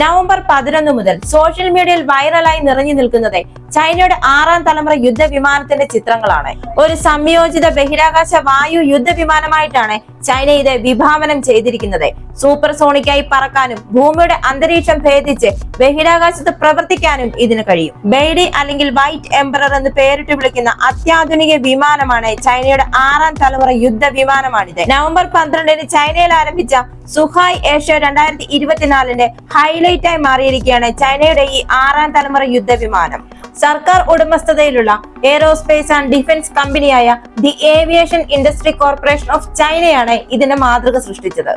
November 11 മുതൽ social മീഡിയയിൽ വൈറലായി നിറഞ്ഞു നിൽക്കുന്നത് ചൈനയുടെ 6ാം തലമുറ യുദ്ധവിമാനത്തിന്റെ ചിത്രങ്ങളാണ്. ഒരു സംയോജിത ബഹിരാകാശ വായു യുദ്ധവിമാനമായിട്ടാണ് ചൈന ഇത് വിഭാവനം ചെയ്തിരിക്കുന്നത്. സൂപ്പർസോണിക്കായി പറക്കാനും ഭൂമിയുടെ അന്തരീക്ഷം ഭേദിച്ച് ബഹിരാകാശത്ത് പ്രവർത്തിക്കാനും ഇതിന് കഴിയും. ബെയ്ഡി അല്ലെങ്കിൽ വൈറ്റ് എംപറർ എന്ന് പേരിട്ട് വിളിക്കുന്ന അത്യാധുനിക വിമാനമാണ് ചൈനയുടെ 6ാം തലമുറ യുദ്ധവിമാനമാണിത്. നവംബർ 12 ചൈനയിൽ ആരംഭിച്ച സുഹായ് ഏഷ്യ 2024 ഹൈലൈറ്റ് ആയി മാറിയിരിക്കുകയാണ് ചൈനയുടെ ഈ 6ാം തലമുറ യുദ്ധവിമാനം. സർക്കാർ ഉടമസ്ഥതയിലുള്ള എയ്റോസ്പേസ് ആൻഡ് ഡിഫൻസ് കമ്പനിയായ the aviation industry corporation of ചൈനയാണ് ഇതിന്റെ മാതൃക സൃഷ്ടിച്ചത്.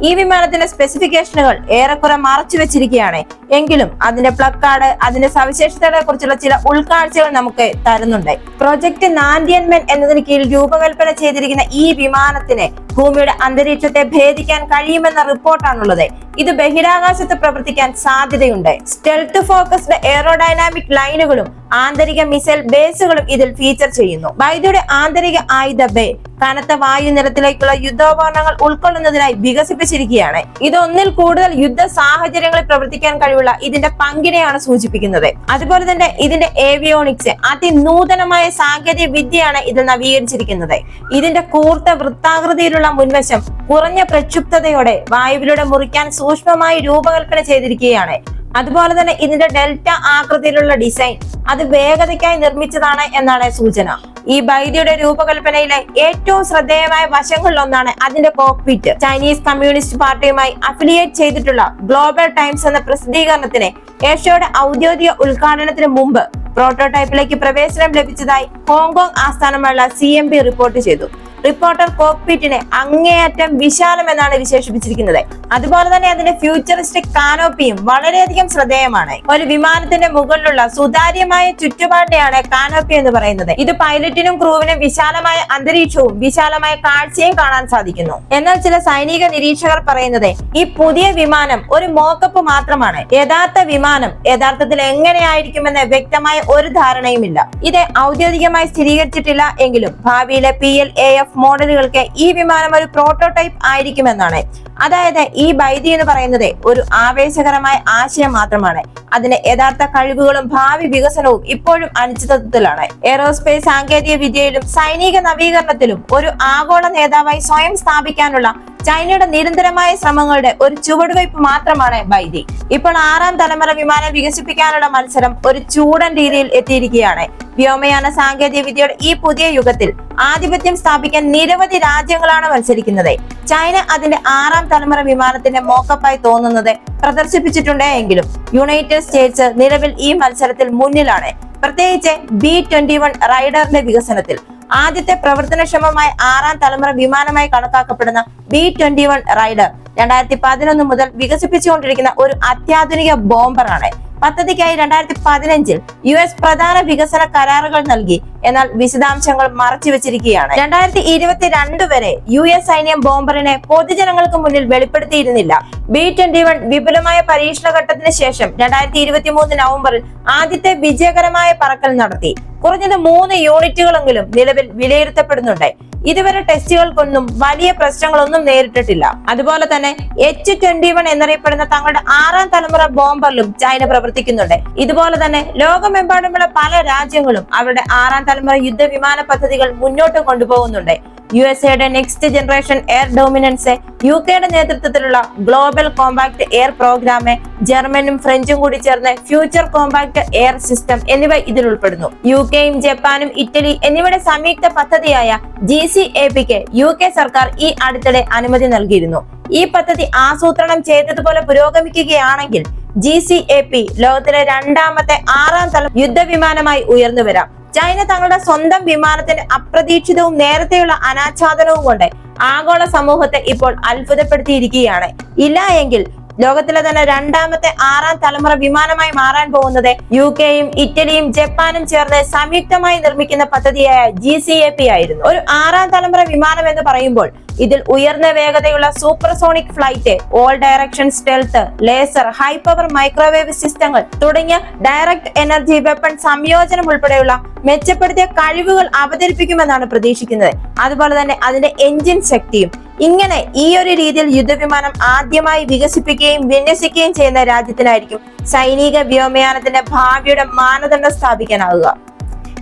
ഈ വിമാനത്തിന്റെ സ്പെസിഫിക്കേഷനുകൾ ഏറെക്കുറെ മറച്ചു വെച്ചിരിക്കുകയാണ്. എങ്കിലും അതിന്റെ പ്ലക്കാർഡ് അതിന്റെ സവിശേഷതകളെ കുറിച്ചുള്ള ചില ഉൾക്കാഴ്ചകൾ നമുക്ക് തരുന്നുണ്ട്. പ്രൊജക്ട് നാൻഡിയൻമെൻ എന്നതിന് കീഴിൽ രൂപകൽപ്പന ചെയ്തിരിക്കുന്ന ഈ വിമാനത്തിന് ഭൂമിയുടെ അന്തരീക്ഷത്തെ ഭേദിക്കാൻ കഴിയുമെന്ന റിപ്പോർട്ടാണുള്ളത്. ഇത് ബഹിരാകാശത്ത് പ്രവർത്തിക്കാൻ സാധ്യതയുണ്ട്. സ്റ്റെൽത്ത് ഫോക്കസ്ഡ് എയറോഡൈനാമിക് ലൈനുകളും ആന്തരിക മിസൈൽ ബേസുകളും ഇതിൽ ഫീച്ചർ ചെയ്യുന്നു. വൈദ്യുതിയുടെ ആന്തരിക ആയുധ ബേ കനത്ത വായുനിരത്തിലേക്കുള്ള യുദ്ധോപകരണങ്ങൾ ഉൾക്കൊള്ളുന്നതിനായി വികസിപ്പിച്ചിരിക്കുകയാണ്. ഇത് ഒന്നിൽ കൂടുതൽ യുദ്ധ സാഹചര്യങ്ങളിൽ പ്രവർത്തിക്കാൻ കഴിവുള്ള ഇതിന്റെ പങ്കിനെയാണ് സൂചിപ്പിക്കുന്നത്. അതുപോലെ തന്നെ ഇതിന്റെ ഏവിയോണിക്സ് അതിനൂതനമായ സാങ്കേതിക വിദ്യയാണ് ഇതിൽ നവീകരിച്ചിരിക്കുന്നത്. ഇതിന്റെ കൂർത്ത വൃത്താകൃതിയിലുള്ള മുൻവശം കുറഞ്ഞ പ്രക്ഷുബ്ധതയോടെ വായുവിലൂടെ മുറിക്കാൻ സൂക്ഷ്മമായി രൂപകൽപ്പന ചെയ്തിരിക്കുകയാണ്. അതുപോലെ തന്നെ ഇതിന്റെ ഡെൽറ്റ ആകൃതിയിലുള്ള ഡിസൈൻ അത് വേഗതയ്ക്കായി നിർമ്മിച്ചതാണ് എന്നാണ് സൂചന. ഈ വൈദ്യുതിയുടെ രൂപകൽപ്പനയിലെ ഏറ്റവും ശ്രദ്ധേയമായ വശങ്ങളിലൊന്നാണ് അതിന്റെ കോക്പിറ്റ്. ചൈനീസ് കമ്മ്യൂണിസ്റ്റ് പാർട്ടിയുമായി അഫിലിയേറ്റ് ചെയ്തിട്ടുള്ള ഗ്ലോബൽ ടൈംസ് എന്ന പ്രസിദ്ധീകരണത്തിന് ഏഷ്യയുടെ ഔദ്യോഗിക ഉദ്ഘാടനത്തിന് മുമ്പ് പ്രോട്ടോടൈപ്പിലേക്ക് പ്രവേശനം ലഭിച്ചതായി ഹോങ്കോങ് ആസ്ഥാനമുള്ള CMB റിപ്പോർട്ട് ചെയ്തു. റിപ്പോർട്ടർ കോക്പിറ്റിനെ അങ്ങേയറ്റം വിശാലം എന്നാണ് വിശേഷിപ്പിച്ചിരിക്കുന്നത്. അതുപോലെ തന്നെ അതിന്റെ ഫ്യൂച്ചറിസ്റ്റിക് കാനോപ്പിയും വളരെയധികം ശ്രദ്ധേയമാണ്. ഒരു വിമാനത്തിന്റെ മുകളിലുള്ള സുതാര്യമായ ചുറ്റുപാടിനെയാണ് കാനോപ്പി എന്ന് പറയുന്നത്. ഇത് പൈലറ്റിനും ക്രൂവിനും വിശാലമായ അന്തരീക്ഷവും വിശാലമായ കാഴ്ചയും കാണാൻ സാധിക്കുന്നു. എന്നാൽ ചില സൈനിക നിരീക്ഷകർ പറയുന്നത് ഈ പുതിയ വിമാനം ഒരു മോക്കപ്പ് മാത്രമാണ്. യഥാർത്ഥ വിമാനം യഥാർത്ഥത്തിൽ എങ്ങനെയായിരിക്കുമെന്ന് വ്യക്തമായ ഒരു ധാരണയുമില്ല. ഇത് ഔദ്യോഗികമായി സ്ഥിരീകരിച്ചിട്ടില്ല എങ്കിലും ഭാവിയിലെ PLAF മോഡലുകൾക്ക് ഈ വിമാനം ഒരു പ്രോട്ടോടൈപ്പ് ആയിരിക്കുമെന്നാണ്. അതായത് ഈ വൈദ്യുതി എന്ന് പറയുന്നത് ഒരു ആവേശകരമായ ആശയം മാത്രമാണ്. അതിന്റെ യഥാർത്ഥ കഴിവുകളും ഭാവി വികസനവും ഇപ്പോഴും അനിശ്ചിതത്വത്തിലാണ്. എയ്റോസ്പേസ് സാങ്കേതിക വിദ്യയിലും സൈനിക നവീകരണത്തിലും ഒരു ആഗോള നേതാവായി സ്വയം സ്ഥാപിക്കാനുള്ള ചൈനയുടെ നിരന്തരമായ ശ്രമങ്ങളുടെ ഒരു ചുവടുവയ്പ് മാത്രമാണ് വൈദ്യുതി. ഇപ്പോൾ 6ാം തലമുറ വിമാനം വികസിപ്പിക്കാനുള്ള മത്സരം ഒരു ചൂടൻ രീതിയിൽ എത്തിയിരിക്കുകയാണ്. വ്യോമയാന സാങ്കേതിക വിദ്യയുടെ ഈ പുതിയ യുഗത്തിൽ ആധിപത്യം സ്ഥാപിക്കാൻ നിരവധി രാജ്യങ്ങളാണ് മത്സരിക്കുന്നത്. ചൈന അതിന്റെ 6ാം തലമുറ വിമാനത്തിന്റെ മോക്കപ്പായി തോന്നുന്നത് പ്രദർശിപ്പിച്ചിട്ടുണ്ട് എങ്കിലും യുണൈറ്റഡ് സ്റ്റേറ്റ്സ് നിലവിൽ ഈ മത്സരത്തിൽ മുന്നിലാണ്. പ്രത്യേകിച്ച് B-21 റൈഡറിന്റെ വികസനത്തിൽ. ആദ്യത്തെ പ്രവർത്തനക്ഷമമായ 6ാം തലമുറ വിമാനമായി കണക്കാക്കപ്പെടുന്ന B-21 റൈഡർ 2011 മുതൽ വികസിപ്പിച്ചുകൊണ്ടിരിക്കുന്ന ഒരു അത്യാധുനിക ബോംബറാണ്. പദ്ധതിക്കായി 2015 US പ്രധാന വികസന കരാറുകൾ നൽകി. എന്നാൽ വിശദാംശങ്ങൾ മറച്ചുവെച്ചിരിക്കുകയാണ്. 2022 വരെ US സൈന്യം ബോംബറിനെ പൊതുജനങ്ങൾക്ക് മുന്നിൽ വെളിപ്പെടുത്തിയിരുന്നില്ല. B-21 വിപുലമായ പരീക്ഷണ ഘട്ടത്തിന് ശേഷം 2023 നവംബറിൽ ആദ്യത്തെ വിജയകരമായ പറക്കൽ നടത്തി. കുറഞ്ഞത് 3 യൂണിറ്റുകളെങ്കിലും നിലവിൽ വിലയിരുത്തപ്പെടുന്നുണ്ട്. ഇതുവരെ ടെസ്റ്റുകൾക്കൊന്നും വലിയ പ്രശ്നങ്ങളൊന്നും നേരിട്ടിട്ടില്ല. അതുപോലെ തന്നെ H-21 എന്നറിയപ്പെടുന്ന തങ്ങളുടെ 6ാം തലമുറ ബോംബറിലും ചൈന പ്രവർത്തിക്കുന്നുണ്ട്. ഇതുപോലെ തന്നെ ലോകമെമ്പാടുമുള്ള പല രാജ്യങ്ങളും അവരുടെ 6ാം തലമുറ യുദ്ധവിമാന പദ്ധതികൾ മുന്നോട്ട് കൊണ്ടുപോകുന്നുണ്ട്. USA next generation air dominance, UK നേതൃത്വത്തിലുള്ള ഗ്ലോബൽ കോമ്പാക്ട് എയർ പ്രോഗ്രാം, ജർമ്മനും ഫ്രഞ്ചും കൂടി ചേർന്ന് ഫ്യൂച്ചർ കോമ്പാക്ട് എയർ സിസ്റ്റം എന്നിവ ഇതിൽ ഉൾപ്പെടുന്നു. UK-യും ജപ്പാനും ഇറ്റലി എന്നിവയുടെ സംയുക്ത പദ്ധതിയായ GCAPക്ക് UK സർക്കാർ ഈ അടുത്തിടെ അനുമതി നൽകിയിരുന്നു. ഈ പദ്ധതി ആസൂത്രണം ചെയ്തതുപോലെ പുരോഗമിക്കുകയാണെങ്കിൽ GCAP ലോകത്തിലെ 2ാമത്തെ 6ാം തലമുറ യുദ്ധവിമാനമായി ഉയർന്നു വരാം. ചൈന തങ്ങളുടെ സ്വന്തം വിമാനത്തിന്റെ അപ്രതീക്ഷിതവും നേരത്തെയുള്ള അനാച്ഛാദനവും കൊണ്ട് ആഗോള സമൂഹത്തെ ഇപ്പോൾ അത്ഭുതപ്പെടുത്തിയിരിക്കുകയാണ്. ഇല്ല എങ്കിൽ ലോകത്തിലെ തന്നെ 2ാമത്തെ 6ാം തലമുറ വിമാനമായി മാറാൻ പോകുന്നത് UK-യും ഇറ്റലിയും ജപ്പാനും ചേർന്ന് സംയുക്തമായി നിർമ്മിക്കുന്ന പദ്ധതിയായ GCAP ആയിരുന്നു. ഒരു 6ാം തലമുറ വിമാനം എന്ന് പറയുമ്പോൾ ഇതിൽ ഉയർന്ന വേഗതയുള്ള supersonic flight, all direction stealth, laser, high power microwave സിസ്റ്റങ്ങൾ തുടങ്ങിയ ഡയറക്ട് എനർജി വെപ്പൺ സംയോജനം ഉൾപ്പെടെയുള്ള മെച്ചപ്പെടുത്തിയ കഴിവുകൾ അവതരിപ്പിക്കുമെന്നാണ് പ്രതീക്ഷിക്കുന്നത്. അതുപോലെ തന്നെ അതിന്റെ എഞ്ചിൻ ശക്തിയും. ഇങ്ങനെ ഈ ഒരു രീതിയിൽ യുദ്ധവിമാനം ആദ്യമായി വികസിപ്പിക്കുകയും വിന്യസിക്കുകയും ചെയ്യുന്ന രാജ്യത്തിനായിരിക്കും സൈനിക വ്യോമയാനത്തിന്റെ ഭാവിയുടെ മാനദണ്ഡം സ്ഥാപിക്കാനാവുക.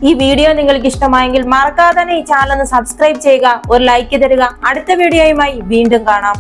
ഈ വീഡിയോ നിങ്ങൾക്ക് ഇഷ്ടമായെങ്കിൽ മറക്കാതെ തന്നെ ഈ ചാനൽ ഒന്ന് സബ്സ്ക്രൈബ് ചെയ്യുക, ഒരു ലൈക്ക് തരിക. അടുത്ത വീഡിയോയുമായി വീണ്ടും കാണാം.